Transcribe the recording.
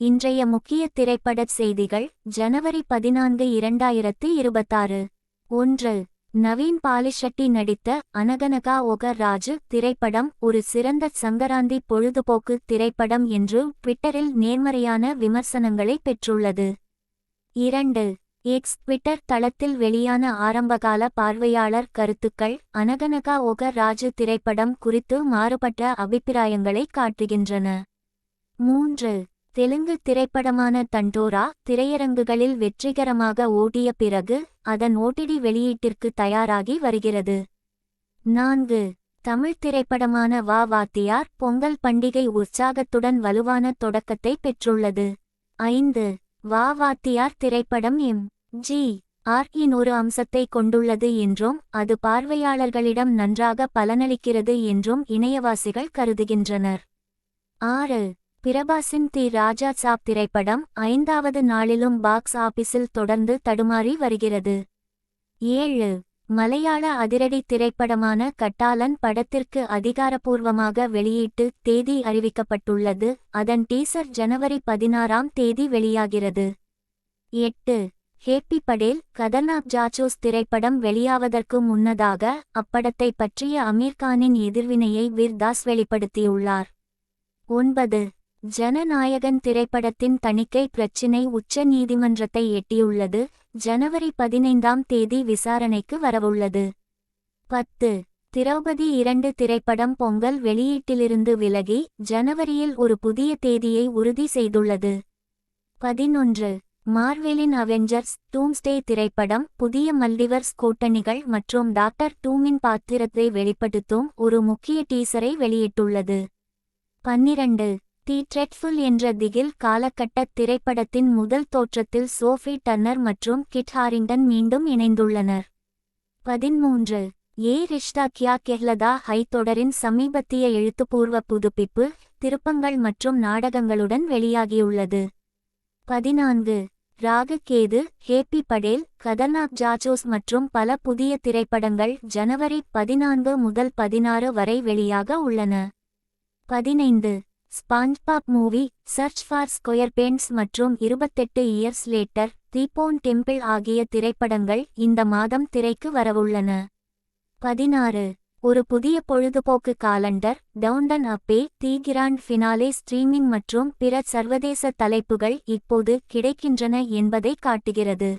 இன்றைய முக்கிய திரைப்படச் செய்திகள் ஜனவரி 14, 2026. 1. நவீன் பாலிஷெட்டி நடித்த அனகனகா ஒக ராஜு திரைப்படம் ஒரு சிறந்த சங்கராந்தி பொழுதுபோக்கு திரைப்படம் என்று ட்விட்டரில் நேர்மறையான விமர்சனங்களை பெற்றுள்ளது. 2. எக்ஸ் ட்விட்டர் தளத்தில் வெளியான ஆரம்பகால பார்வையாளர் கருத்துக்கள் அனகனகா ஒக ராஜு திரைப்படம் குறித்து மாறுபட்ட அபிப்பிராயங்களை காட்டுகின்றன. 3. தெலுங்கு திரைப்படமான தண்டோரா திரையரங்குகளில் வெற்றிகரமாக ஓடிய பிறகு அதன் ஓடிடி வெளியீட்டிற்கு தயாராகி வருகிறது. 4. தமிழ் திரைப்படமான வா வாத்தியார் பொங்கல் பண்டிகை உற்சாகத்துடன் வலுவான தொடக்கத்தை பெற்றுள்ளது. 5. வா வாத்தியார் திரைப்படம் எம்.ஜி.ஆர். இன் ஒரு அம்சத்தை கொண்டுள்ளது என்றும் அது பார்வையாளர்களிடம் நன்றாக பலனளிக்கிறது என்றும் இணையவாசிகள் கருதுகின்றனர். 6. பிரபாஸின் தி ராஜா சாப் திரைப்படம் 5வது நாளிலும் பாக்ஸ் ஆபீஸில் தொடர்ந்து தடுமாறி வருகிறது. 7. மலையாள அதிரடி திரைப்படமான கட்டாலன் படத்திற்கு அதிகாரப்பூர்வமாக வெளியீட்டு தேதி அறிவிக்கப்பட்டுள்ளது. அதன் டீசர் ஜனவரி 16ஆம் தேதி வெளியாகிறது. 8. ஹேப்பி படேல் கதர்நாக் ஜாச்சோஸ் திரைப்படம் வெளியாவதற்கு முன்னதாக அப்படத்தை பற்றிய அமீர்கானின் எதிர்வினையை வீர் தாஸ் வெளிப்படுத்தியுள்ளார். 9. ஜனநாயகன் திரைப்படத்தின் தணிக்கை பிரச்சினை உச்ச நீதிமன்றத்தை எட்டியுள்ளது. ஜனவரி 15ஆம் தேதி விசாரணைக்கு வரவுள்ளது. 10. திரௌபதி 2 திரைப்படம் பொங்கல் வெளியீட்டிலிருந்து விலகி ஜனவரியில் ஒரு புதிய தேதியை உறுதி செய்துள்ளது. 11. மார்வெலின் அவெஞ்சர்ஸ் டூம்ஸ்டே திரைப்படம் புதிய மல்டிவர்ஸ் கூட்டணிகள் மற்றும் டாக்டர் டூமின் பாத்திரத்தை வெளிப்படுத்தும் ஒரு முக்கிய டீசரை வெளியிட்டுள்ளது. 12. தி ட்ரெட்ஃபுல் என்ற திகில் காலகட்ட திரைப்படத்தின் முதல் தோற்றத்தில் சோஃபி டர்னர் மற்றும் கிட் ஹாரிங்டன் மீண்டும் இணைந்துள்ளனர். 13. ஏ ரிஷ்தா கியா கெஹ்லதா ஹை தொடரின் சமீபத்திய எழுத்துப்பூர்வ புதுப்பிப்பு திருப்பங்கள் மற்றும் நாடகங்களுடன் வெளியாகியுள்ளது. 14. ராகு கேது ஹேப்பி படேல் கதர்நாக் ஜாச்சோஸ் மற்றும் பல புதிய திரைப்படங்கள் ஜனவரி 14 முதல் 16 வரை வெளியாக உள்ளன. 15. ஸ்பாஞ்பாப் மூவி சர்ச் ஃபார் ஸ்கொயர்பேண்ட்ஸ் மற்றும் 28 இயர்ஸ் லேட்டர் தி போன் டெம்பிள் ஆகிய திரைப்படங்கள் இந்த மாதம் திரைக்கு வரவுள்ளன. 16. ஒரு புதிய பொழுதுபோக்கு காலண்டர் டவுன்டன் அப்பே தி கிராண்ட் ஃபினாலே ஸ்ட்ரீமிங் மற்றும் பிற சர்வதேச தலைப்புகள் இப்போது கிடைக்கின்றன என்பதை காட்டுகிறது.